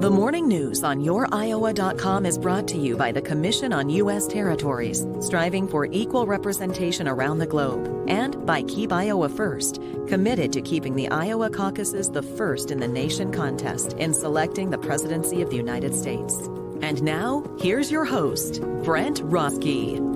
The morning news on YourIowa.com is brought to you by the Commission on U.S. Territories, striving for equal representation around the globe, and by Keep Iowa First, committed to keeping the Iowa caucuses the first in the nation contest in selecting the presidency of the United States. And now, here's your host, Brent Roski.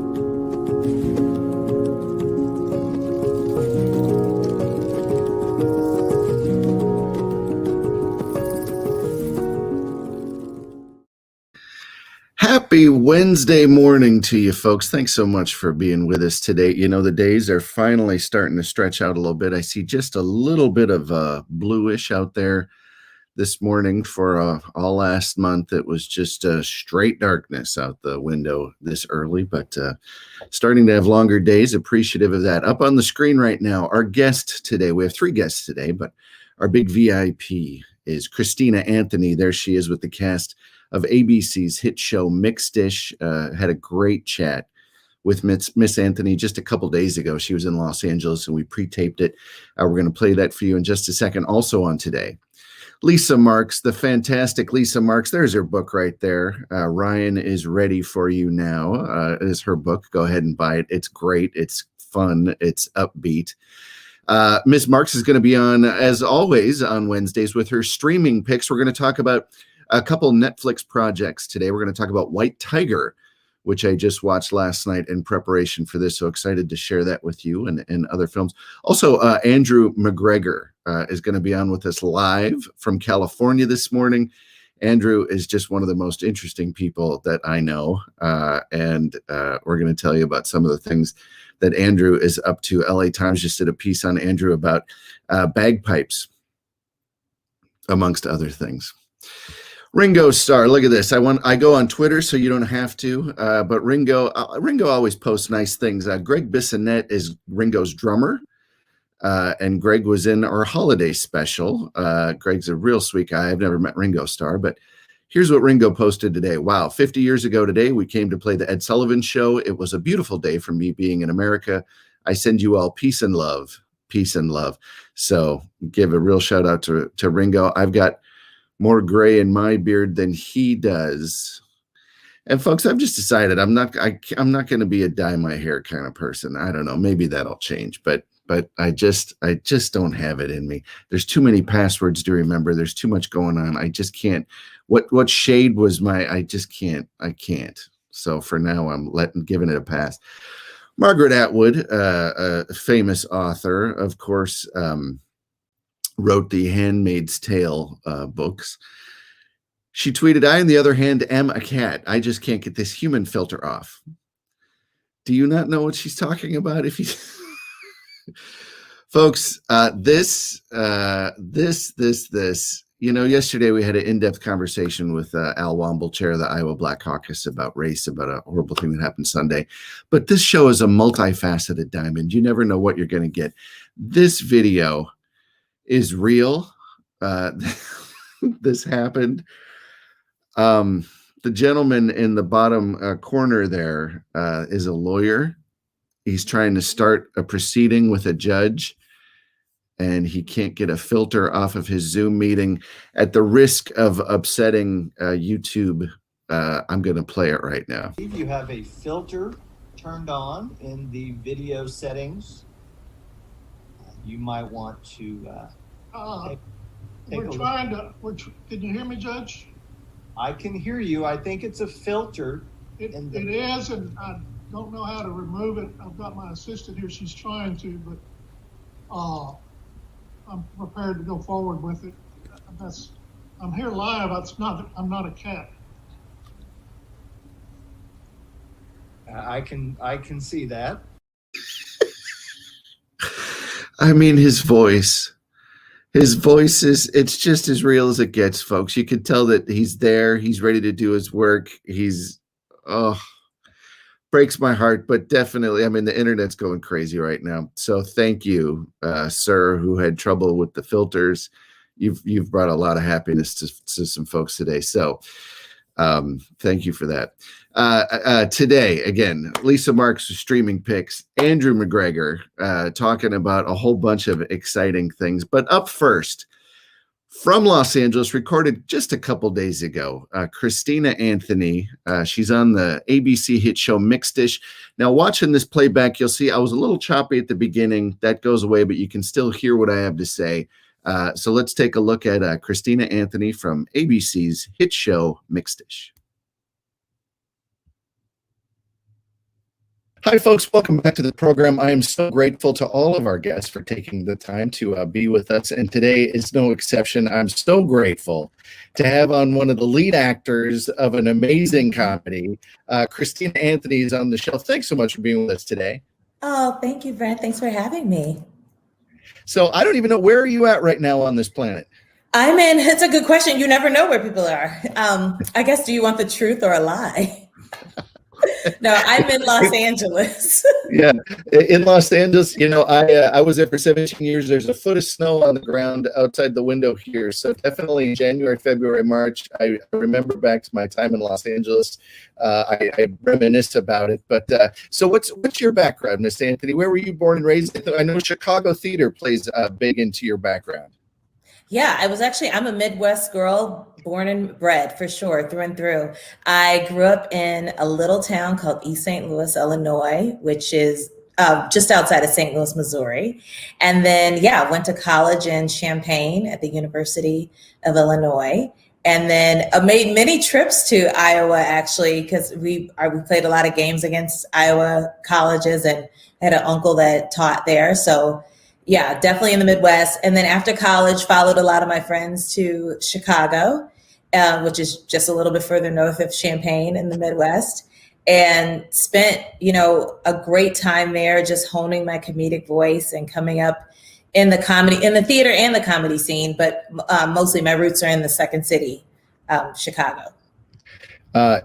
Happy Wednesday morning to you folks. Thanks so much for being with us today. You know, the days are finally starting to stretch out a little bit. I see just a little bit of bluish out there this morning. For all last month, it was just straight darkness out the window this early, but starting to have longer days. Appreciative of that. Up on the screen right now, our guest today, we have 3 guests today, but our big VIP is Christina Anthony. There she is with the cast of ABC's hit show Mixed Dish. Had a great chat with Miss Anthony just a couple days ago. She was in Los Angeles and we pre-taped it. We're going to play that for you in just a second. Also on today, Lisa Marks, the fantastic Lisa Marks. There's her book right there. Ryan is ready for you now. Is her book. Go ahead and buy it. It's great. It's fun. It's upbeat. Miss Marks is going to be on, as always, on Wednesdays with her streaming picks. We're going to talk about a couple Netflix projects today. We're going to talk about White Tiger, which I just watched last night in preparation for this. So excited to share that with you and other films. Also, Andrew McGregor is going to be on with us live from California this morning. Andrew is just one of the most interesting people that I know. And we're going to tell you about some of the things that Andrew is up to. LA Times just did a piece on Andrew about bagpipes, amongst other things. Ringo Starr, look at this. I go on Twitter, so you don't have to. But Ringo always posts nice things. Greg Bissonette is Ringo's drummer, and Greg was in our holiday special. Greg's a real sweet guy. I've never met Ringo Starr, but here's what Ringo posted today. Wow, 50 years ago today, we came to play the Ed Sullivan Show. It was a beautiful day for me being in America. I send you all peace and love. Peace and love. So give a real shout out to Ringo. I've got more gray in my beard than he does. And folks, I've just decided I'm not going to be a dye my hair kind of person. I don't know. Maybe that'll change, but I just don't have it in me. There's too many passwords to remember. There's too much going on. I just can't. What shade was I just can't. I can't. So for now, I'm giving it a pass. Margaret Atwood, a famous author, of course, wrote the Handmaid's Tale books. She tweeted, "I, on the other hand, am a cat. I just can't get this human filter off." Do you not know what she's talking about? If you, folks, this. You know, yesterday we had an in-depth conversation with Al Womble, chair of the Iowa Black Caucus, about race, about a horrible thing that happened Sunday. But this show is a multifaceted diamond. You never know what you're going to get. This video is real. This happened. The gentleman in the bottom corner there is a lawyer. He's trying to start a proceeding with a judge, and he can't get a filter off of his Zoom meeting. At the risk of upsetting YouTube, I'm going to play it right now. You have a filter turned on in the video settings. You might want to take a look. Can you hear me, Judge? I can hear you. I think it's a filter. It is, and I don't know how to remove it. I've got my assistant here. She's trying to, but I'm prepared to go forward with it. I'm here live. I'm not a cat. I can see that. I mean, his voice it's just as real as it gets, folks. You can tell that he's there. He's ready to do his work. Breaks my heart, but definitely, I mean, the internet's going crazy right now. So thank you, sir, who had trouble with the filters. You've brought a lot of happiness to some folks today. So Thank you for that. Today, again, Lisa Marks streaming picks, Andrew McGregor talking about a whole bunch of exciting things. But up first, from Los Angeles, recorded just a couple days ago, Christina Anthony. She's on the ABC hit show Mixed Dish. Now, watching this playback, you'll see I was a little choppy at the beginning. That goes away, but you can still hear what I have to say. So let's take a look at Christina Anthony from ABC's hit show Mixed Dish. Hi, folks. Welcome back to the program. I am so grateful to all of our guests for taking the time to be with us, and today is no exception. I'm so grateful to have on one of the lead actors of an amazing comedy. Christina Anthony is on the show. Thanks so much for being with us today. Oh, thank you, Brent. Thanks for having me. So I don't even know, where are you at right now on this planet? It's a good question. You never know where people are. I guess, do you want the truth or a lie? No, I'm in Los Angeles. Yeah, in Los Angeles, I was there for 17 years. There's a foot of snow on the ground outside the window here. So definitely in January, February, March, I remember back to my time in Los Angeles. I reminisce about it. But so what's your background, Miss Anthony? Where were you born and raised? I know Chicago theater plays big into your background. Yeah, I'm a Midwest girl, born and bred for sure, through and through. I grew up in a little town called East St. Louis, Illinois, which is just outside of St. Louis, Missouri. And then, went to college in Champaign at the University of Illinois. And then made many trips to Iowa, actually, because we played a lot of games against Iowa colleges and had an uncle that taught there. So yeah, definitely in the Midwest. And then after college, followed a lot of my friends to Chicago, which is just a little bit further north of Champaign in the Midwest, and spent, a great time there, just honing my comedic voice and coming up in the theater and the comedy scene. But mostly my roots are in the second city, Chicago. I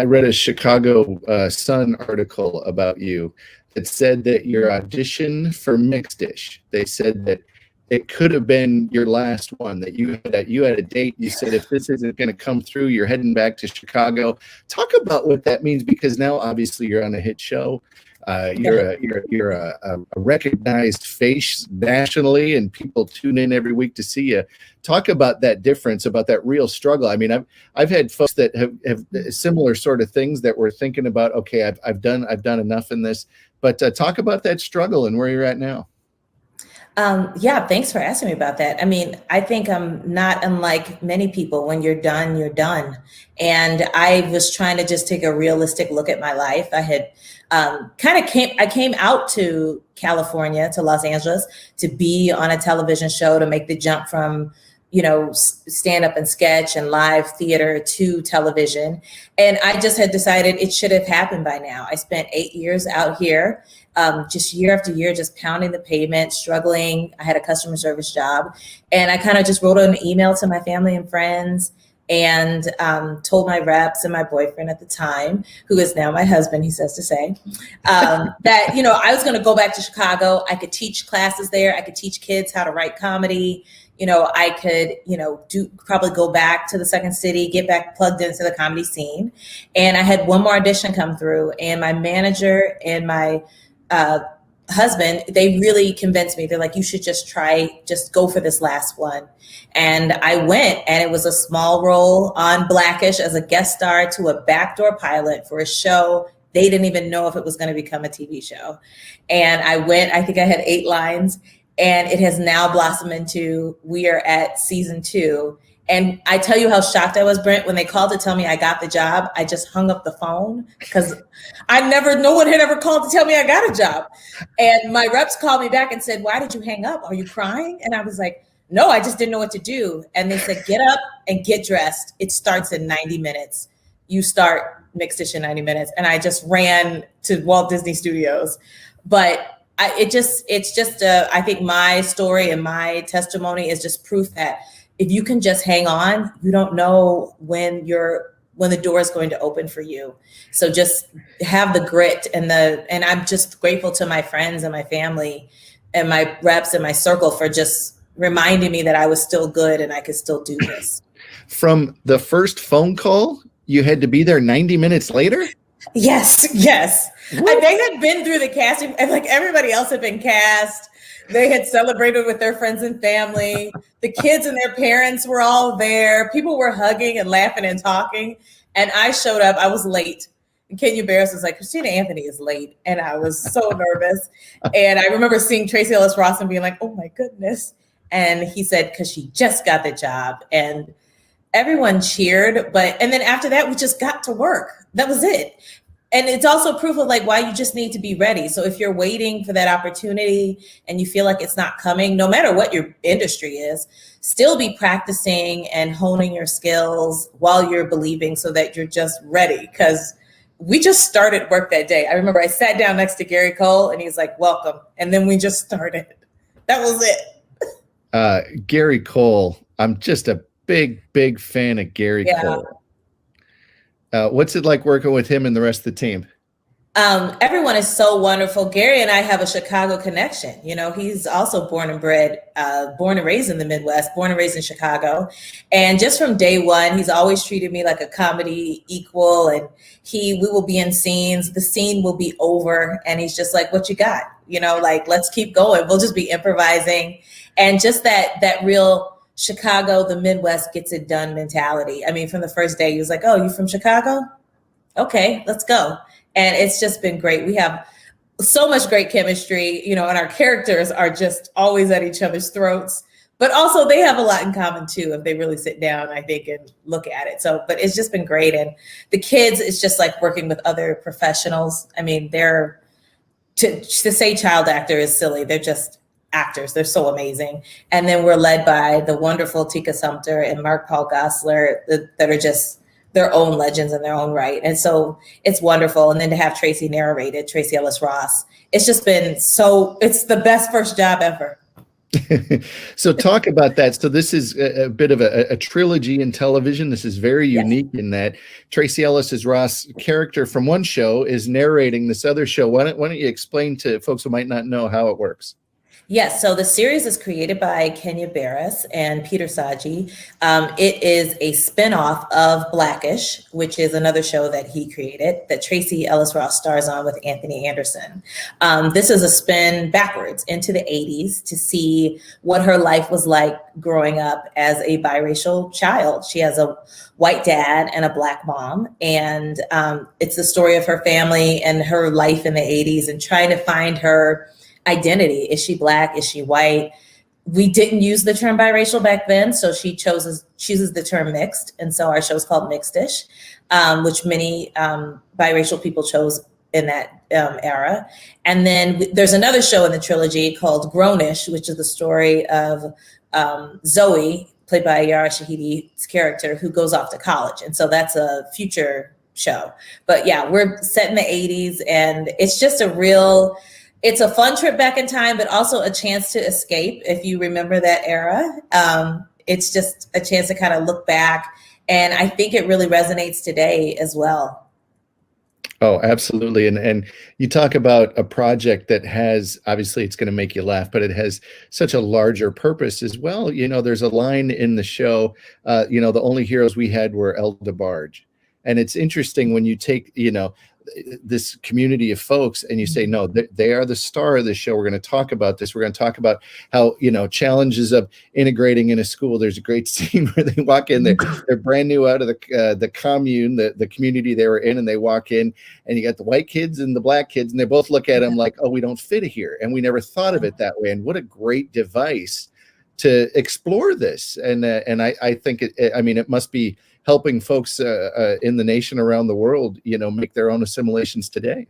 read a Chicago Sun article about you. It said that your audition for Mixed Dish, they said that it could have been your last one, that you had a date. You said, if this isn't going to come through, you're heading back to Chicago. Talk about what that means, because now obviously you're on a hit show. You're a recognized face nationally, and people tune in every week to see you. Talk about that difference, about that real struggle. I mean, I've had folks that have similar sort of things that were thinking about, okay, I've done enough in this, but talk about that struggle and where you're at now. Thanks for asking me about that. I mean, I think I'm not unlike many people. When you're done, you're done. And I was trying to just take a realistic look at my life. I had I came out to California, to Los Angeles, to be on a television show, to make the jump from, stand up and sketch and live theater to television. And I just had decided it should have happened by now. I spent 8 years out here, just year after year, just pounding the pavement, struggling. I had a customer service job, and I kind of just wrote an email to my family and friends and told my reps and my boyfriend at the time, who is now my husband, he says to say, that, I was going to go back to Chicago. I could teach classes there. I could teach kids how to write comedy. I could, probably go back to the second city, get back plugged into the comedy scene. And I had one more audition come through, and my manager and my husband, they really convinced me. They're like, you should just go for this last one. And I went, and it was a small role on Blackish as a guest star to a backdoor pilot for a show. They didn't even know if it was going to become a TV show. And I went, I think I had 8 lines, and it has now blossomed into, we are at season 2. And I tell you how shocked I was, Brent, when they called to tell me I got the job. I just hung up the phone because no one had ever called to tell me I got a job. And my reps called me back and said, why did you hang up? Are you crying? And I was like, no, I just didn't know what to do. And they said, get up and get dressed. It starts in 90 minutes. You start Mixed Dish in 90 minutes. And I just ran to Walt Disney Studios. But I think my story and my testimony is just proof that if you can just hang on, you don't know when the door is going to open for you. So just have the grit and I'm just grateful to my friends and my family and my reps and my circle for just reminding me that I was still good and I could still do this. From the first phone call, you had to be there 90 minutes later? Yes. They had been through the casting, and like everybody else had been cast. They had celebrated with their friends and family. The kids and their parents were all there. People were hugging and laughing and talking. And I showed up. I was late. And Kenya Barris was like, Christina Anthony is late. And I was so nervous. And I remember seeing Tracy Ellis Ross and being like, oh my goodness. And he said, because she just got the job. And everyone cheered. And then after that, we just got to work. That was it. And it's also proof of like why you just need to be ready. So if you're waiting for that opportunity and you feel like it's not coming, no matter what your industry is, still be practicing and honing your skills while you're believing so that you're just ready. Because we just started work that day. I remember I sat down next to Gary Cole and he's like, welcome. And then we just started. That was it. Gary Cole, I'm just a big fan of Gary Cole. What's it like working with him and the rest of the team? Everyone is so wonderful. Gary and I have a Chicago connection. You know, he's also born and raised in the Midwest, born and raised in Chicago. And just from day one, he's always treated me like a comedy equal. And we will be in scenes, the scene will be over. And he's just like, what you got? You know, like, let's keep going. We'll just be improvising. And just that real Chicago, the Midwest gets it done mentality. I mean, from the first day, he was like, oh, you from Chicago? Okay, let's go. And it's just been great. We have so much great chemistry, you know, and our characters are just always at each other's throats. But also they have a lot in common too, if they really sit down, I think, and look at it. So, but it's just been great. And the kids, it's just like working with other professionals. I mean, to say child actor is silly. They're just actors. They're so amazing. And then we're led by the wonderful Tika Sumpter and Mark Paul Gosselaar that are just their own legends in their own right. And so it's wonderful. And then to have Tracy narrated, Tracy Ellis Ross, it's just been it's the best first job ever. So talk about that. So this is a bit of a trilogy in television. This is very unique in that Tracy Ellis Ross character from one show is narrating this other show. Why don't you explain to folks who might not know how it works? Yes, so the series is created by Kenya Barris and Peter Saji. It is a spinoff of Blackish, which is another show that he created that Tracy Ellis Ross stars on with Anthony Anderson. This is a spin backwards into the 80s to see what her life was like growing up as a biracial child. She has a white dad and a Black mom, and it's the story of her family and her life in the 80s and trying to find her identity. Is she Black? Is she white? We didn't use the term biracial back then, so she chooses the term mixed. And so our show is called Mixed-ish, which many biracial people chose in that era. And then there's another show in the trilogy called Grownish, which is the story of Zoe, played by Yara Shahidi's character, who goes off to college. And so that's a future show. But yeah, we're set in the 80s, and it's just it's a fun trip back in time, but also a chance to escape. If you remember that era, it's just a chance to kind of look back. And I think it really resonates today as well. Oh, absolutely. And you talk about a project that has, obviously it's going to make you laugh, but it has such a larger purpose as well. You know, there's a line in the show, the only heroes we had were El DeBarge. And it's interesting when you take, this community of folks and you say, no, they are the star of the show. We're going to talk about this. We're going to talk about how, challenges of integrating in a school. There's a great scene where they walk in, they're brand new out of the commune, the community they were in, and they walk in and you got the white kids and the Black kids, and they both look at them like, oh, we don't fit here. And we never thought of it that way. And what a great device to explore this. And I think it must be helping folks in the nation around the world, make their own assimilations today.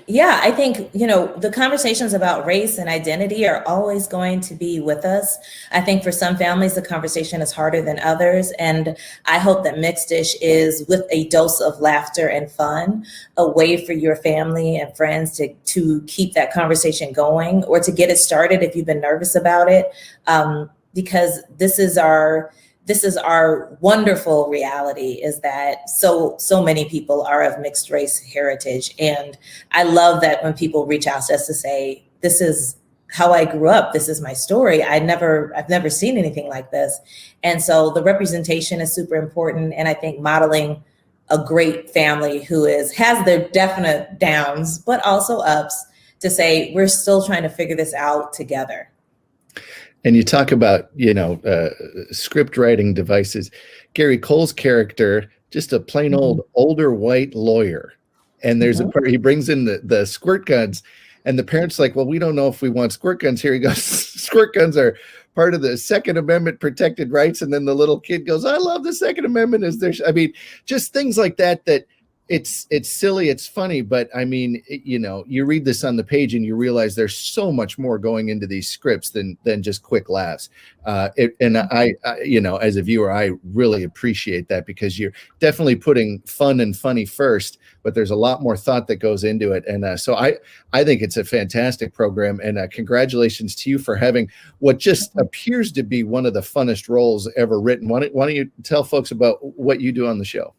Yeah, I think, the conversations about race and identity are always going to be with us. I think for some families, the conversation is harder than others. And I hope that Mixed-ish is, with a dose of laughter and fun, a way for your family and friends to keep that conversation going, or to get it started if you've been nervous about it. Because this is our wonderful reality, is that so many people are of mixed race heritage. And I love that when people reach out to us to say, this is how I grew up. This is my story. I've never seen anything like this. And so the representation is super important. And I think modeling a great family who has their definite downs, but also ups, to say, we're still trying to figure this out together. And you talk about, script writing devices. Gary Cole's character, just a plain old older white lawyer. And there's a part, he brings in the squirt guns, and the parents like, well, we don't know if we want squirt guns here. He goes, squirt guns are part of the Second Amendment protected rights. And then the little kid goes, I love the Second Amendment. I mean, just things like that it's silly, it's funny, but I mean, you read this on the page and you realize there's so much more going into these scripts than just quick laughs. And I, as a viewer, I really appreciate that, because you're definitely putting fun and funny first, but there's a lot more thought that goes into it. And so I think it's a fantastic program, and congratulations to you for having what just appears to be one of the funnest roles ever written. Why don't you tell folks about what you do on the show?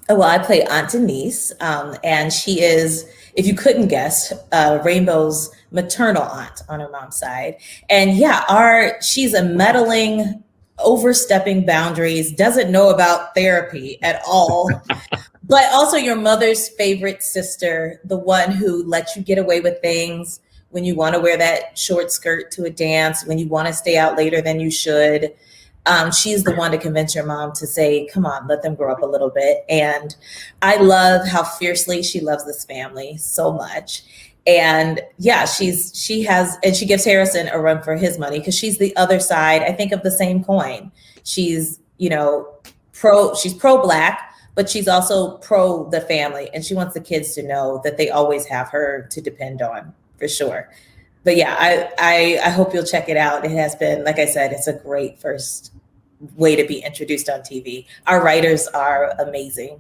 Well, I play Aunt Denise, and she is, if you couldn't guess, Rainbow's maternal aunt on her mom's side. And yeah, she's a meddling, overstepping boundaries, doesn't know about therapy at all, but also your mother's favorite sister, the one who lets you get away with things when you want to wear that short skirt to a dance, when you want to stay out later than you should. She's the one to convince your mom to say, come on, let them grow up a little bit. And I love how fiercely she loves this family so much. And yeah, she gives Harrison a run for his money, because she's the other side, I think, of the same coin. She's, she's pro-Black, but she's also pro the family. And she wants the kids to know that they always have her to depend on, for sure. But yeah, I hope you'll check it out. It has been, like I said, it's a great first way to be introduced on TV. Our writers are amazing.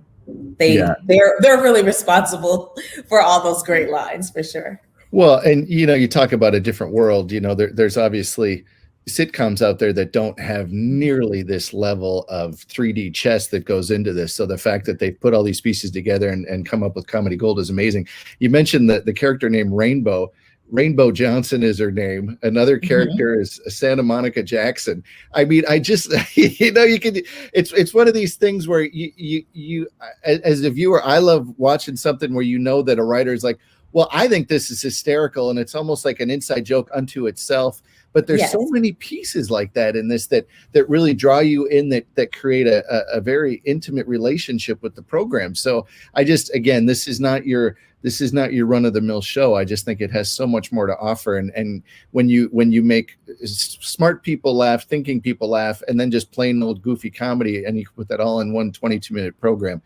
They're really responsible for all those great lines, for sure. Well, and you talk about a different world. There's obviously sitcoms out there that don't have nearly this level of 3D chess that goes into this. So the fact that they've put all these pieces together and come up with comedy gold is amazing. You mentioned the character named Rainbow. Rainbow Johnson is her name. Another character is Santa Monica Jackson. I mean, I just, you can, it's one of these things where you, as a viewer, I love watching something where that a writer is like, well, I think this is hysterical, and it's almost like an inside joke unto itself. But there's so many pieces like that in this that really draw you in, that create a very intimate relationship with the program. So I just, again, this is not your run-of-the-mill show. I just think it has so much more to offer. And when you make smart people laugh, thinking people laugh, and then just plain old goofy comedy, and you put that all in one 22-minute program,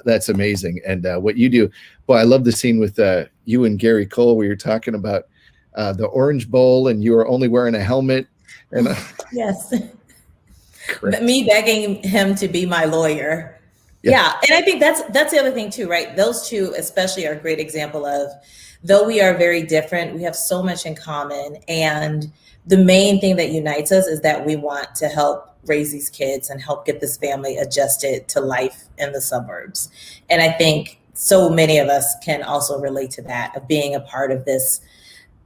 that's amazing. And what you do, boy, I love the scene with you and Gary Cole where you're talking about the Orange Bowl, and you were only wearing a helmet. And yes, me begging him to be my lawyer. Yeah. And I think that's the other thing too, right? Those two especially are a great example of, though we are very different, we have so much in common. And the main thing that unites us is that we want to help raise these kids and help get this family adjusted to life in the suburbs. And I think so many of us can also relate to that, of being a part of this,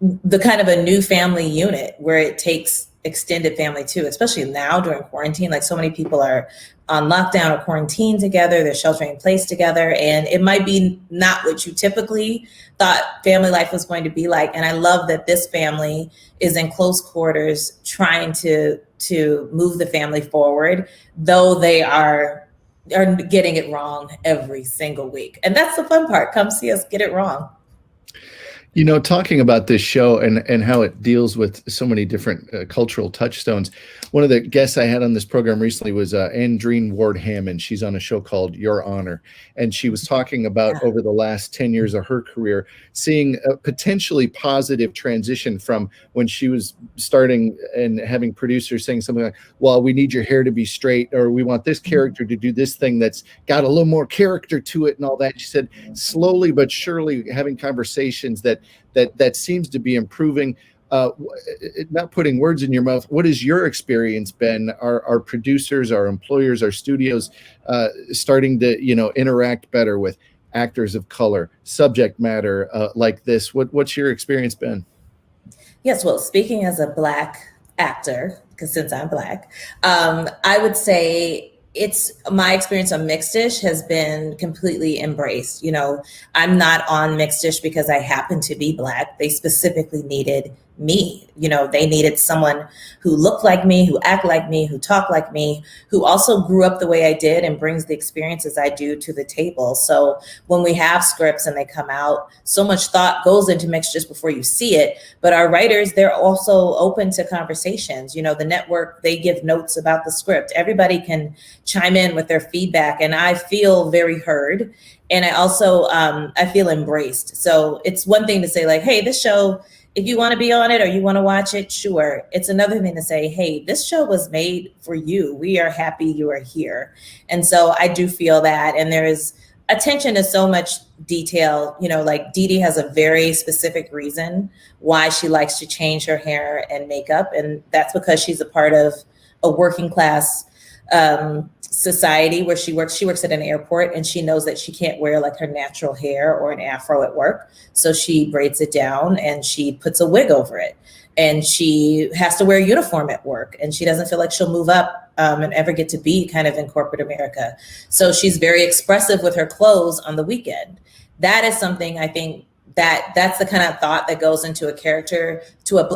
the kind of a new family unit where it takes extended family too, especially now during quarantine. Like, so many people are on lockdown or quarantine together, they're sheltering in place together, and it might be not what you typically thought family life was going to be like. And I love that this family is in close quarters trying to move the family forward, though they are getting it wrong every single week. And that's the fun part. Come see us get it wrong. Talking about this show and how it deals with so many different cultural touchstones. One of the guests I had on this program recently was Andreen Ward Hammond. She's on a show called Your Honor. And she was talking about over the last 10 years of her career, seeing a potentially positive transition from when she was starting and having producers saying something like, well, we need your hair to be straight, or we want this character to do this thing that's got a little more character to it and all that. She said, slowly but surely having conversations that seems to be improving. Not putting words in your mouth, what has your experience been? Are producers, our employers, our studios starting to interact better with actors of color, subject matter like this? What's your experience been? Yes, well, speaking as a Black actor, because since I'm Black, I would say it's my experience on Mixed Dish has been completely embraced. You know, I'm not on Mixed Dish because I happen to be Black. They specifically needed me. You know, they needed someone who looked like me, who act like me, who talked like me, who also grew up the way I did and brings the experiences I do to the table. So when we have scripts and they come out, so much thought goes into Mixed Dish before you see it. But our writers, they're also open to conversations. You know, the network, they give notes about the script. Everybody can chime in with their feedback, and I feel very heard. And I also, I feel embraced. So it's one thing to say like, hey, this show, if you want to be on it or you want to watch it, sure. It's another thing to say, hey, this show was made for you. We are happy you are here. And so I do feel that. And there is attention to so much detail. You know, like Dee Dee has a very specific reason why she likes to change her hair and makeup. And that's because she's a part of a working class society where she works at an airport, and she knows that she can't wear like her natural hair or an afro at work. So she braids it down and she puts a wig over it. And she has to wear a uniform at work, and she doesn't feel like she'll move up and ever get to be kind of in corporate America. So she's very expressive with her clothes on the weekend. That is something I think that's the kind of thought that goes into a character,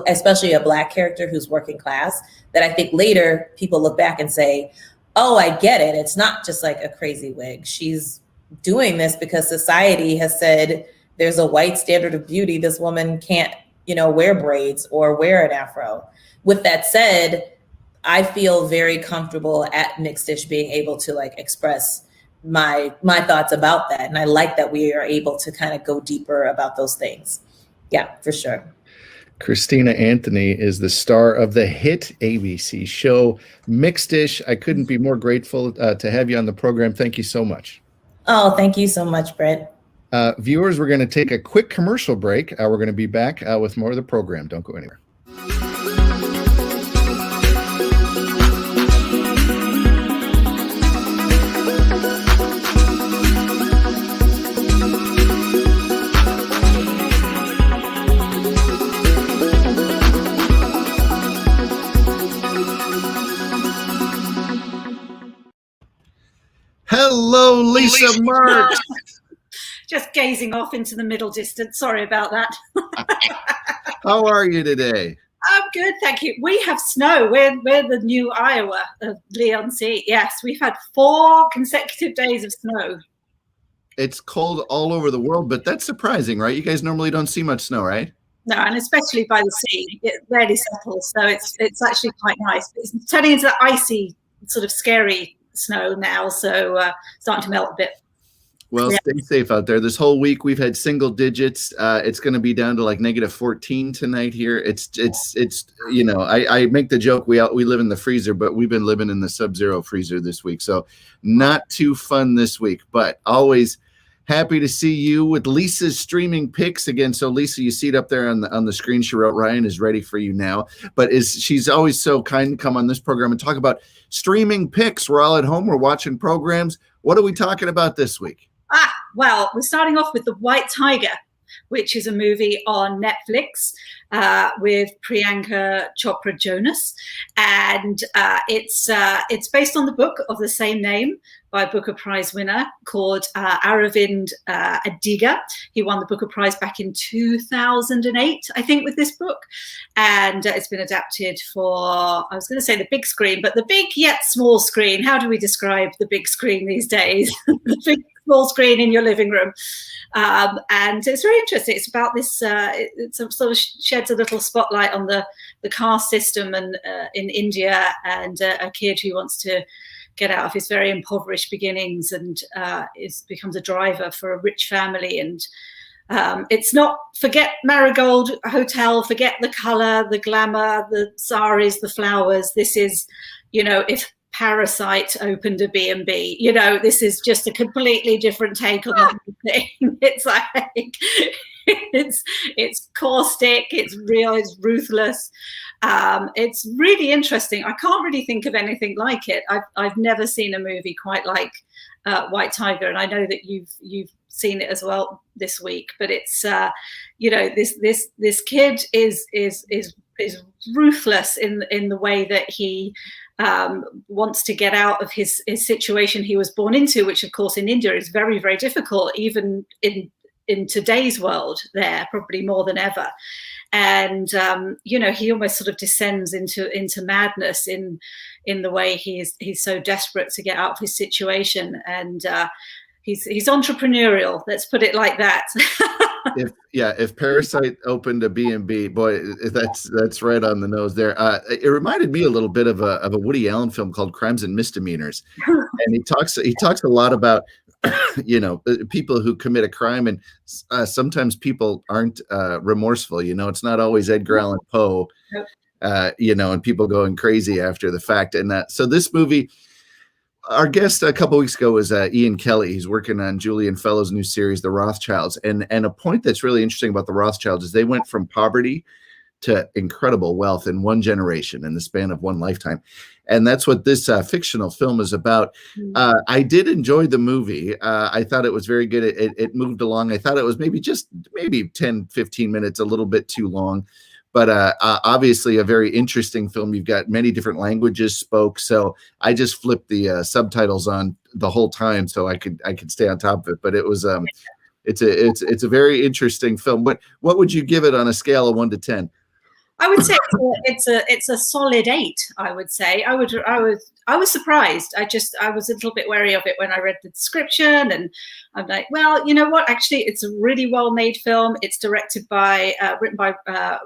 especially a Black character who's working class, that I think later people look back and say, oh, I get it. It's not just like a crazy wig. She's doing this because society has said there's a white standard of beauty. This woman can't, you know, wear braids or wear an afro. With that said, I feel very comfortable at Mixed Dish being able to like express my thoughts about that. And I like that we are able to kind of go deeper about those things. Yeah, for sure. Christina Anthony is the star of the hit ABC show Mixed Dish. I couldn't be more grateful to have you on the program. Thank you so much. Oh, thank you so much, Brett. Viewers, we're going to take a quick commercial break. We're going to be back with more of the program. Don't go anywhere. Hello, Lisa Marks. Just gazing off into the middle distance. Sorry about that. How are you today? I'm good, thank you. We have snow. We're the new Iowa of Leon C. Yes, we've had 4 consecutive days of snow. It's cold all over the world, but that's surprising, right? You guys normally don't see much snow, right? No, and especially by the sea, it rarely settles. So it's actually quite nice. It's turning into that icy, sort of scary snow now, so starting to melt a bit. Well, yeah. Stay safe out there. This whole week we've had single digits. It's going to be down to like -14 tonight here. It's you know, I make the joke we live in the freezer, but we've been living in the sub-zero freezer this week, so not too fun this week. But always happy to see you with Lisa's streaming picks again. So Lisa, you see it up there on the screen. She wrote Ryan is ready for you now, but she's always so kind to come on this program and talk about streaming picks. We're all at home. We're watching programs. What are we talking about this week? Well, we're starting off with The White Tiger, which is a movie on Netflix with Priyanka Chopra Jonas, and it's based on the book of the same name by a Booker Prize winner called Aravind Adiga. He won the Booker Prize back in 2008, I think, with this book, and it's been adapted for, I was going to say the big screen, but the big yet small screen. How do we describe the big screen these days? The big small screen in your living room. And it's very interesting. It's about this, it sort of sheds a little spotlight on the caste system and in India, and a kid who wants to get out of his very impoverished beginnings and becomes a driver for a rich family. And it's not, forget Marigold Hotel, forget the color, the glamour, the saris, the flowers. This is, you know, if Parasite opened a B&B, you know, this is just a completely different take on the whole thing. It's like, it's caustic, it's real, it's ruthless. It's really interesting. I can't really think of anything like it. I've never seen a movie quite like White Tiger, and I know that you've seen it as well this week, but it's this kid is ruthless in the way that he wants to get out of his situation he was born into, which of course in India is very, very difficult, even in today's world there, probably more than ever. And he almost sort of descends into madness in the way he's so desperate to get out of his situation, and he's entrepreneurial, let's put it like that. If Parasite opened a B&B, boy, that's right on the nose there. It reminded me a little bit of a Woody Allen film called Crimes and Misdemeanors, and he talks a lot about people who commit a crime, and sometimes people aren't remorseful. It's not always Edgar Allan Poe, and people going crazy after the fact. And so this movie, our guest a couple weeks ago was Ian Kelly. He's working on Julian Fellowes' new series, The Rothschilds. And a point that's really interesting about The Rothschilds is they went from poverty to incredible wealth in one generation, in the span of one lifetime. And that's what this fictional film is about. I did enjoy the movie. I thought it was very good. It moved along. I thought it was maybe 10, 15 minutes, a little bit too long. But obviously a very interesting film. You've got many different languages spoke. So I just flipped the subtitles on the whole time so I could stay on top of it. But it was it's a very interesting film. What would you give it on a scale of 1 to 10? I would say it's a solid 8. I would say I was surprised. I was a little bit wary of it when I read the description, and I'm like, well, you know what? Actually, it's a really well made film. It's written by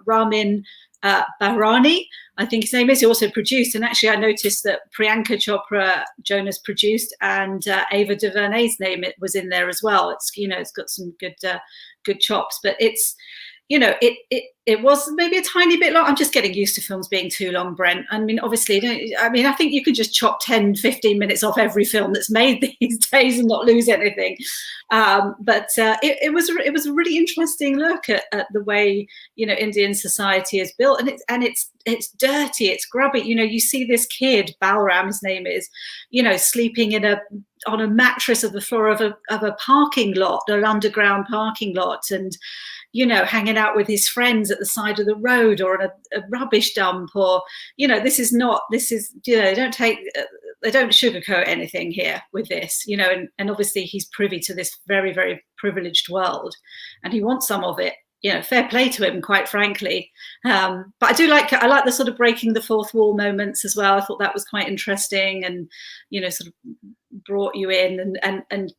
Ramin Bahrani, I think his name is. He also produced, and actually, I noticed that Priyanka Chopra Jonas produced, and Ava DuVernay's name was in there as well. It's got some good chops, but it's. It was maybe a tiny bit long. I'm just getting used to films being too long, Brent. I mean, obviously, I think you can just chop 10, 15 minutes off every film that's made these days and not lose anything. But it was a really interesting look at the way, Indian society is built, and it's dirty, it's grubby. You see this kid, Balram, his name is, sleeping on a mattress of the floor of a parking lot, an underground parking lot, and hanging out with his friends at the side of the road or at a rubbish dump, or they don't sugarcoat anything here with this, and obviously he's privy to this very, very privileged world, and he wants some of it. Fair play to him, quite frankly. But I like the sort of breaking the fourth wall moments as well. I thought that was quite interesting, and sort of brought you in, and I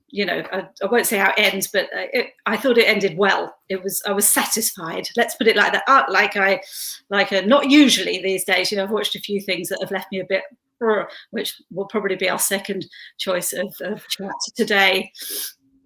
won't say how it ends, but I thought it ended well. I was satisfied. Let's put it like that. Not usually these days. I've watched a few things that have left me a bit, which will probably be our second choice of chat today.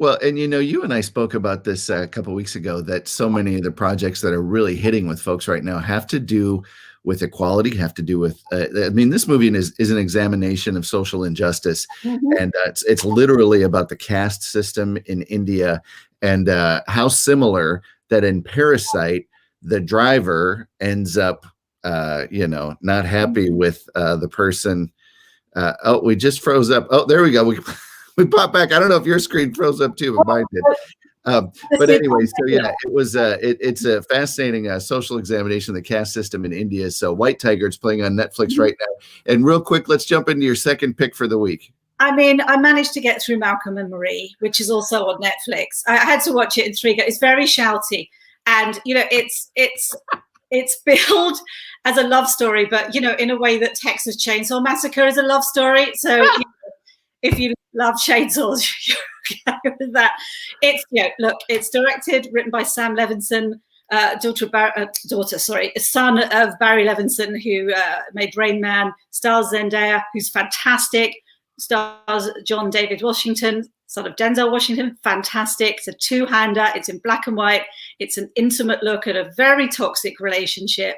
Well, and you and I spoke about this a couple of weeks ago, that so many of the projects that are really hitting with folks right now have to do with equality, have to do with, this movie is an examination of social injustice. Mm-hmm. And it's literally about the caste system in India, and how similar that in Parasite, the driver ends up, not happy with the person. We just froze up. Oh, there we go. We popped back. I don't know if your screen froze up too, but mine did. But anyway, so yeah, it was it's a fascinating social examination of the caste system in India. So White Tiger is playing on Netflix right now. And real quick, let's jump into your second pick for the week. I managed to get through Malcolm and Marie, which is also on Netflix. I had to watch it in 3 go. It's very shouty, and it's billed as a love story, but in a way that Texas Chainsaw Massacre is a love story. So if you love chainsaws, you're with that. It's directed, written by Sam Levinson, son of Barry Levinson, who made Rain Man, stars Zendaya, who's fantastic, stars John David Washington, son of Denzel Washington, fantastic. It's a two-hander. It's in black and white. It's an intimate look at a very toxic relationship.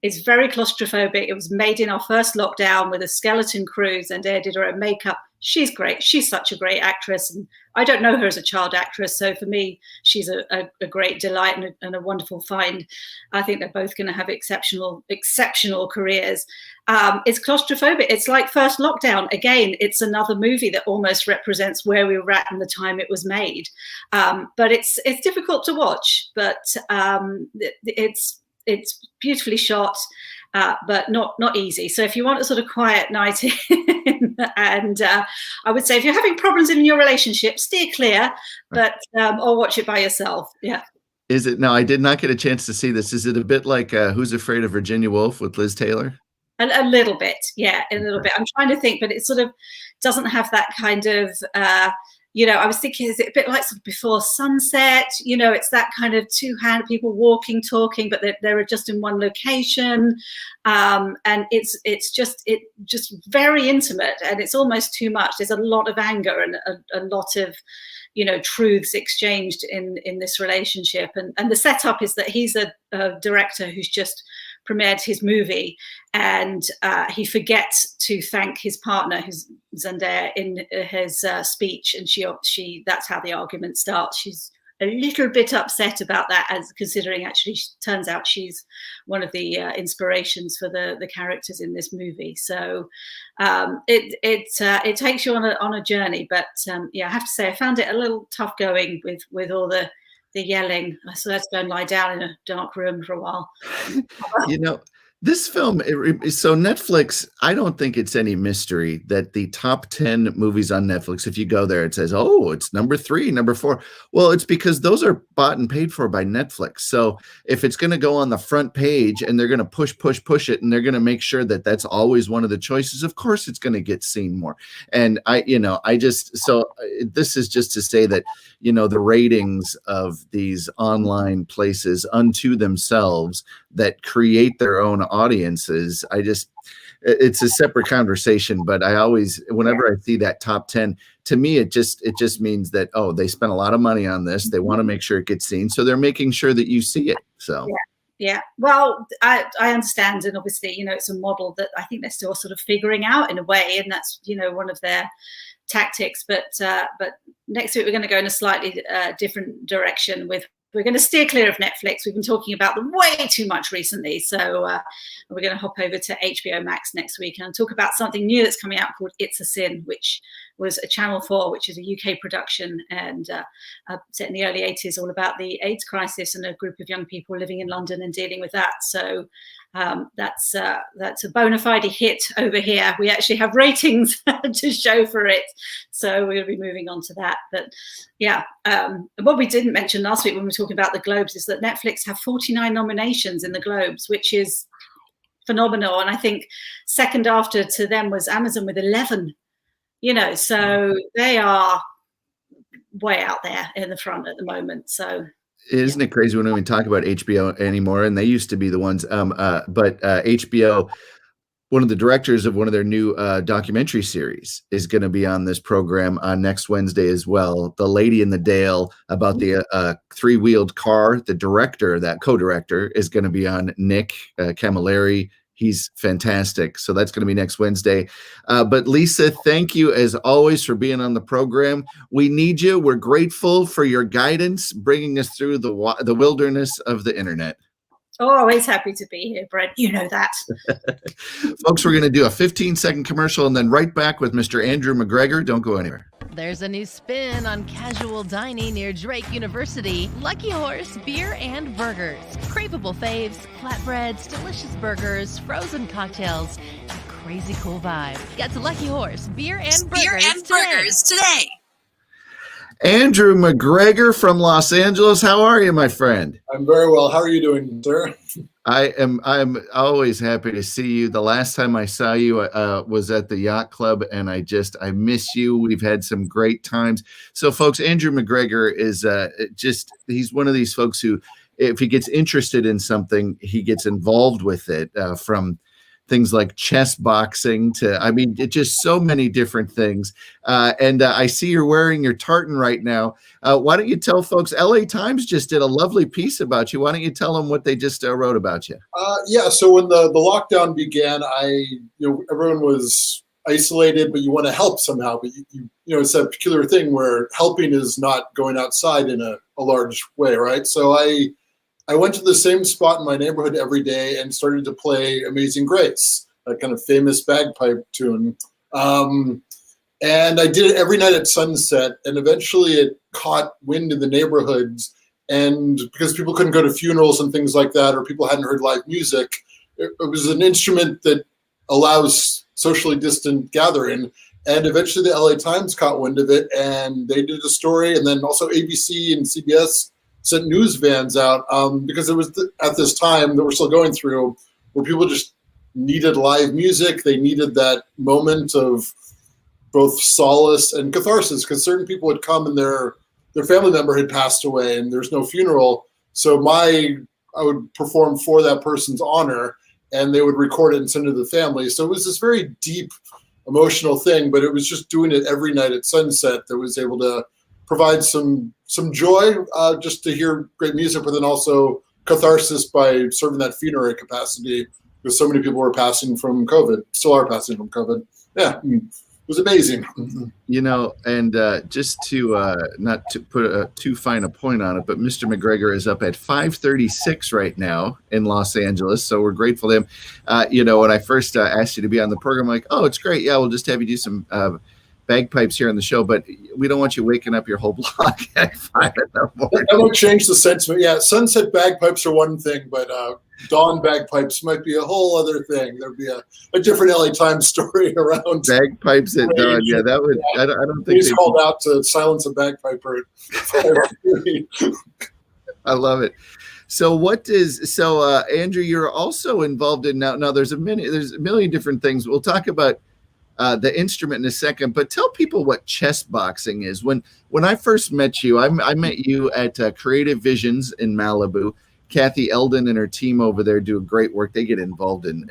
It's very claustrophobic. It was made in our first lockdown with a skeleton crew. Zendaya did her own makeup. She's great. She's such a great actress, and I don't know her as a child actress, so for me, she's a great delight and a wonderful find. I think they're both going to have exceptional careers. It's claustrophobic. It's like First Lockdown. Again, it's another movie that almost represents where we were at in the time it was made. But it's difficult to watch, but it's beautifully shot. But not easy. So if you want a sort of quiet night in, and I would say if you're having problems in your relationship, steer clear, but or watch it by yourself. Yeah. Is it? Now, I did not get a chance to see this. Is it a bit like Who's Afraid of Virginia Woolf with Liz Taylor? A little bit, yeah, a little bit. I'm trying to think, but it sort of doesn't have that kind of. I was thinking, is it a bit like sort of Before Sunset? It's that kind of two-handed people walking, talking, but they're just in one location, and it's just very intimate, and it's almost too much. There's a lot of anger and a lot of, truths exchanged in this relationship, and the setup is that he's a director who's just premiered his movie, and he forgets to thank his partner, who's Zendaya, in his speech, and she that's how the argument starts. She's a little bit upset about that, as considering actually turns out she's one of the inspirations for the characters in this movie. So it takes you on a journey, but I have to say I found it a little tough going with all the yelling. So let's go and lie down in a dark room for a while. This film, so Netflix, I don't think it's any mystery that the top 10 movies on Netflix, if you go there, it says, oh, it's number 3, number 4. Well, it's because those are bought and paid for by Netflix. So if it's going to go on the front page and they're going to push it, and they're going to make sure that that's always one of the choices, of course it's going to get seen more. And this is just to say that, the ratings of these online places unto themselves that create their own audiences, it's a separate conversation, but I always, whenever I see that top 10, to me, it just means that, they spent a lot of money on this. They want to make sure it gets seen. So they're making sure that you see it. So. Yeah. Well, I understand. And obviously, it's a model that I think they're still sort of figuring out in a way. And that's, one of their tactics. But next week, we're going to go in a slightly different direction we're going to steer clear of Netflix. We've been talking about them way too much recently. So we're going to hop over to HBO Max next week and talk about something new that's coming out called It's a Sin, which was a Channel 4, which is a UK production and set in the early 80s, all about the AIDS crisis and a group of young people living in London and dealing with that. So that's a bona fide hit over here. We actually have ratings to show for it. So we're going to be moving on to that. But what we didn't mention last week when we were talking about the Globes is that Netflix have 49 nominations in the Globes, which is phenomenal. And I think second after to them was Amazon with 11. So they are way out there in the front at the moment. So isn't it crazy when we talk about HBO anymore? And they used to be the ones, but HBO, one of the directors of one of their new documentary series is going to be on this program on next Wednesday as well. The Lady in the Dale, about the three-wheeled car. The director, that co-director, is going to be on, Nick Camilleri. He's fantastic. So that's going to be next Wednesday. But Lisa, thank you as always for being on the program. We need you. We're grateful for your guidance, bringing us through the wilderness of the internet. Always happy to be here, Brent. You know that. Folks, we're going to do a 15-second commercial and then right back with Mr. Andrew McGregor. Don't go anywhere. There's a new spin on casual dining near Drake University. Lucky Horse Beer and Burgers. Craveable faves, flatbreads, delicious burgers, frozen cocktails, and a crazy cool vibe. Get to Lucky Horse Beer and Burgers today. Andrew McGregor from Los Angeles. How are you, my friend? I'm very well. How are you doing, sir? I'm always happy to see you. The last time I saw you was at the Yacht Club, and I miss you. We've had some great times. So, folks, Andrew McGregor is he's one of these folks who, if he gets interested in something, he gets involved with it, from things like chess boxing to, just so many different things. And I see you're wearing your tartan right now. Why don't you tell folks, LA Times just did a lovely piece about you. Why don't you tell them what they just wrote about you? So when the lockdown began, everyone was isolated, but you want to help somehow. But you know, it's that peculiar thing where helping is not going outside in a large way, right? So I went to the same spot in my neighborhood every day and started to play Amazing Grace, that kind of famous bagpipe tune. And I did it every night at sunset, and eventually it caught wind in the neighborhoods. And because people couldn't go to funerals and things like that, or people hadn't heard live music, it was an instrument that allows socially distant gathering. And eventually the LA Times caught wind of it, and they did a story. And then also ABC and CBS sent news vans out because it was at this time that we're still going through where people just needed live music. They needed that moment of both solace and catharsis, because certain people would come and their family member had passed away and there's no funeral. So I would perform for that person's honor, and they would record it and send it to the family. So it was this very deep emotional thing, but it was just doing it every night at sunset that was able to provide some joy, just to hear great music, but then also catharsis by serving that funerary capacity, because so many people were passing from COVID, still are passing from COVID. Yeah. It was amazing. You know, and just to not to put too fine a point on it, but Mr. McGregor is up at 5:36 right now in Los Angeles, so we're grateful to him. You know, when I first asked you to be on the program, I'm like, oh, it's great. Yeah, we'll just have you do some bagpipes here on the show, but we don't want you waking up your whole block at 5 in the morning. That would change the sentiment. Yeah, sunset bagpipes are one thing, but dawn bagpipes might be a whole other thing. There'd be a different LA Times story around bagpipes at dawn. Yeah, that would. I don't think he's called out to silence a bagpiper. I love it. So Andrew, you're also involved in now. There's a million different things. We'll talk about the instrument in a second, but tell people what chess boxing is. When I first met you, I met you at Creative Visions in Malibu. Kathy Eldon and her team over there do great work. They get involved in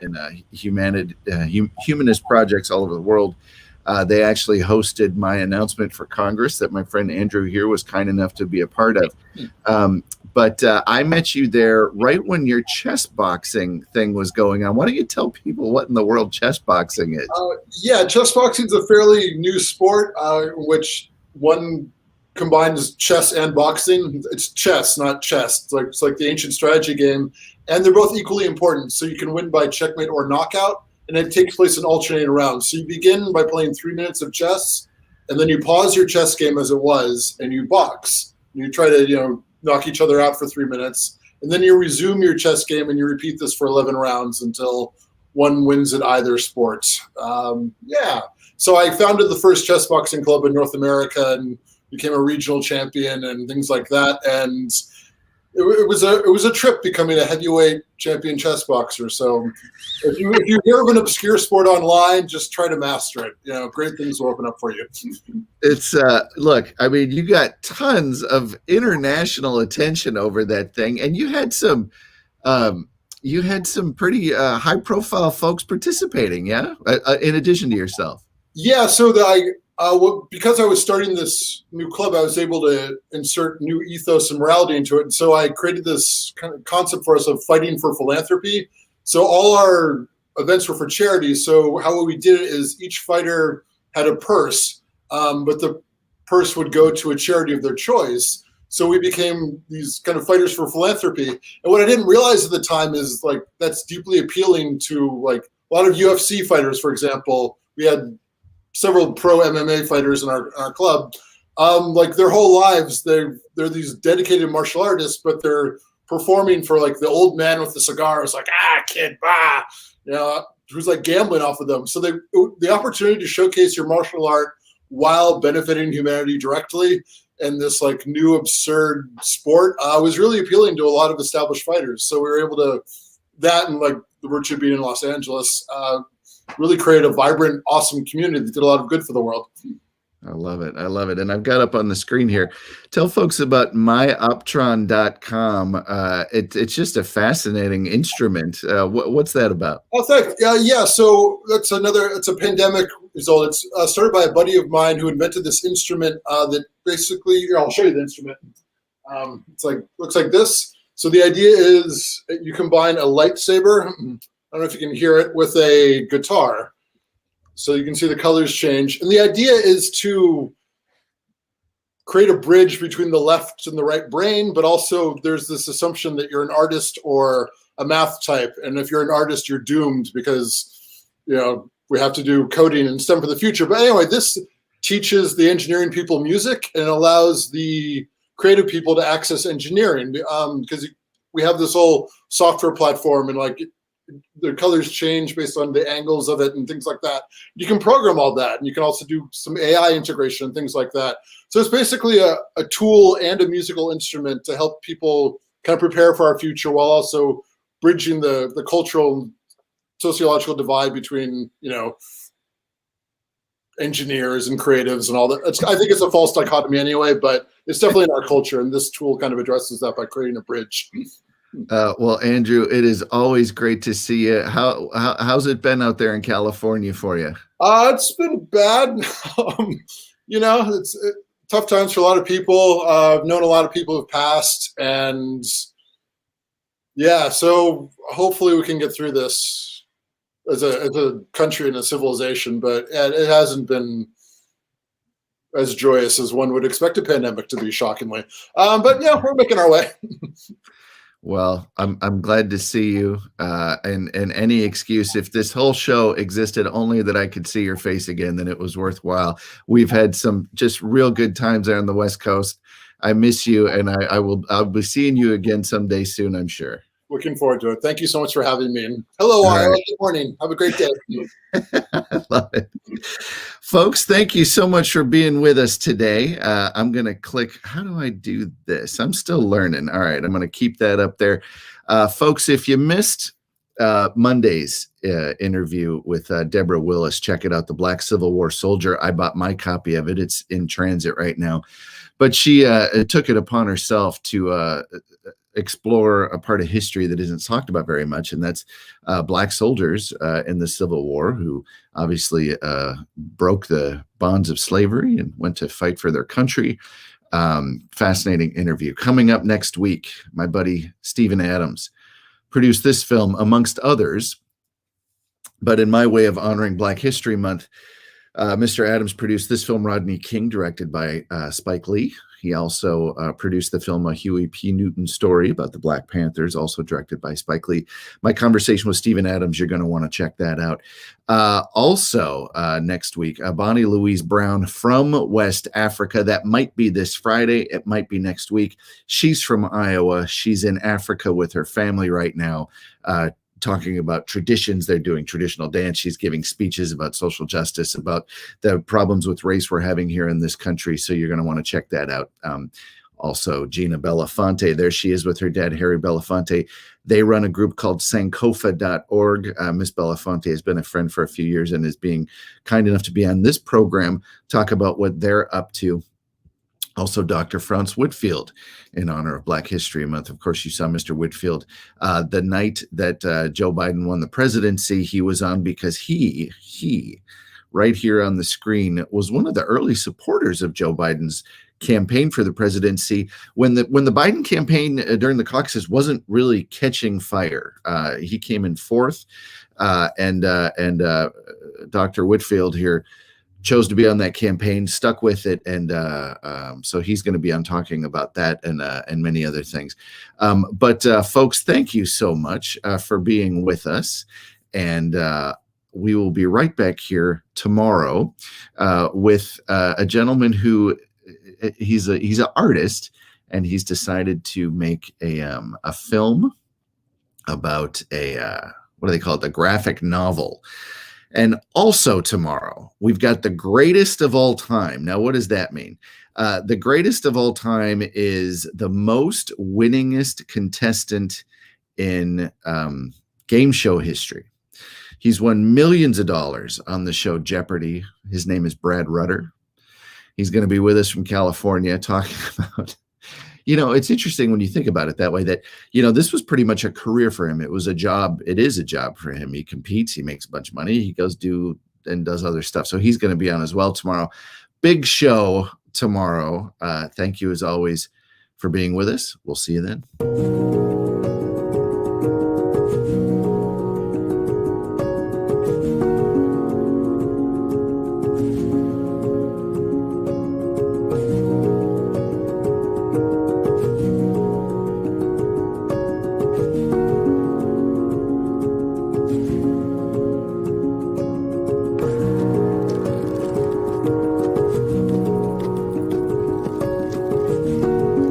humanist projects all over the world. They actually hosted my announcement for Congress that my friend Andrew here was kind enough to be a part of. But I met you there right when your chess boxing thing was going on. Why don't you tell people what in the world chess boxing is? Yeah, chess boxing is a fairly new sport, which one combines chess and boxing. It's chess, not chess. It's like the ancient strategy game, and they're both equally important. So you can win by checkmate or knockout, and it takes place in alternating rounds. So you begin by playing 3 minutes of chess, and then you pause your chess game as it was, and you box. You try to knock each other out for 3 minutes, and then you resume your chess game, and you repeat this for 11 rounds until one wins at either sport. So I founded the first chess boxing club in North America and became a regional champion and things like that. And it was a trip becoming a heavyweight champion chess boxer. So if you hear of an obscure sport online, just try to master it. Great things will open up for you. It's look, I mean, you got tons of international attention over that thing, and you had some pretty high profile folks participating. Yeah. In addition to yourself. Yeah. So because I was starting this new club, I was able to insert new ethos and morality into it. And so I created this kind of concept for us of fighting for philanthropy. So all our events were for charity. So how we did it is each fighter had a purse, but the purse would go to a charity of their choice. So we became these kind of fighters for philanthropy. And what I didn't realize at the time is that's deeply appealing to a lot of UFC fighters, for example. We had several pro MMA fighters in our club. Their whole lives, they're these dedicated martial artists, but they're performing for the old man with the cigar who's kid, who's gambling off of them. So the opportunity to showcase your martial art while benefiting humanity directly in this new absurd sport was really appealing to a lot of established fighters. So we were able to, that and the virtue of being in Los Angeles, really create a vibrant, awesome community that did a lot of good for the world. I love it. And I've got up on the screen here. Tell folks about myoptron.com. It's just a fascinating instrument. What's that about? Oh, thanks. Yeah. So it's a pandemic result. It's started by a buddy of mine who invented this instrument that basically, I'll show you the instrument. Looks like this. So the idea is you combine a lightsaber, I don't know if you can hear it, with a guitar. So you can see the colors change. And the idea is to create a bridge between the left and the right brain, but also there's this assumption that you're an artist or a math type. And if you're an artist, you're doomed because, we have to do coding and STEM for the future. But anyway, this teaches the engineering people music and allows the creative people to access engineering because we have this whole software platform and like the colors change based on the angles of it and things like that. You can program all that, and you can also do some AI integration and things like that. So it's basically a tool and a musical instrument to help people kind of prepare for our future while also bridging the cultural and sociological divide between, engineers and creatives and all that. I think it's a false dichotomy anyway, but it's definitely in our culture, and this tool kind of addresses that by creating a bridge. Well, Andrew, it is always great to see you. How's it been out there in California for you? It's been bad. It's tough times for a lot of people. I've known a lot of people who've passed, and yeah, so hopefully we can get through this as a country and a civilization, but it hasn't been as joyous as one would expect a pandemic to be, shockingly. But yeah, we're making our way. Well, I'm glad to see you. And any excuse, if this whole show existed only that I could see your face again, then it was worthwhile. We've had some just real good times there on the West Coast. I miss you, and I'll be seeing you again someday soon, I'm sure. Looking forward to it. Thank you so much for having me. And hello, all. Right. Good morning. Have a great day. I love it. Folks, thank you so much for being with us today. I'm going to click. How do I do this? I'm still learning. All right. I'm going to keep that up there. Folks, if you missed Monday's interview with Deborah Willis, check it out. The Black Civil War Soldier. I bought my copy of it. It's in transit right now. But she took it upon herself to explore a part of history that isn't talked about very much, and that's Black soldiers in the Civil War who obviously broke the bonds of slavery and went to fight for their country. Fascinating interview. Coming up next week, my buddy Stephen Adams produced this film, amongst others, but in my way of honoring Black History Month, Mr. Adams produced this film, Rodney King, directed by Spike Lee. He also produced the film A Huey P. Newton Story about the Black Panthers, also directed by Spike Lee. My conversation with Stephen Adams, you're going to want to check that out. Also, next week, Bonnie Louise Brown from West Africa. That might be this Friday. It might be next week. She's from Iowa. She's in Africa with her family right now, talking about traditions. They're doing traditional dance. She's giving speeches about social justice, about the problems with race we're having here in this country. So you're going to want to check that out. Also, Gina Belafonte, there she is with her dad, Harry Belafonte. They run a group called Sankofa.org. Miss Belafonte has been a friend for a few years and is being kind enough to be on this program, talk about what they're up to. Also, Dr. Franz Whitfield, in honor of Black History Month. Of course, you saw Mr. Whitfield the night that Joe Biden won the presidency. He was on because he, right here on the screen, was one of the early supporters of Joe Biden's campaign for the presidency when the Biden campaign during the caucuses wasn't really catching fire. He came in fourth, and Dr. Whitfield here chose to be on that campaign, stuck with it, and so he's going to be on talking about that and many other things. But folks, thank you so much for being with us, and we will be right back here tomorrow with a gentleman who he's an artist, and he's decided to make a film about what do they call it? The graphic novel. And also tomorrow, we've got the greatest of all time. Now, what does that mean? The greatest of all time is the most winningest contestant in game show history. He's won millions of dollars on the show Jeopardy. His name is Brad Rutter. He's going to be with us from California talking about, it's interesting when you think about it that way, that, this was pretty much a career for him. It was a job. It is a job for him. He competes. He makes a bunch of money. He goes does other stuff. So he's going to be on as well tomorrow. Big show tomorrow. Thank you as always for being with us. We'll see you then.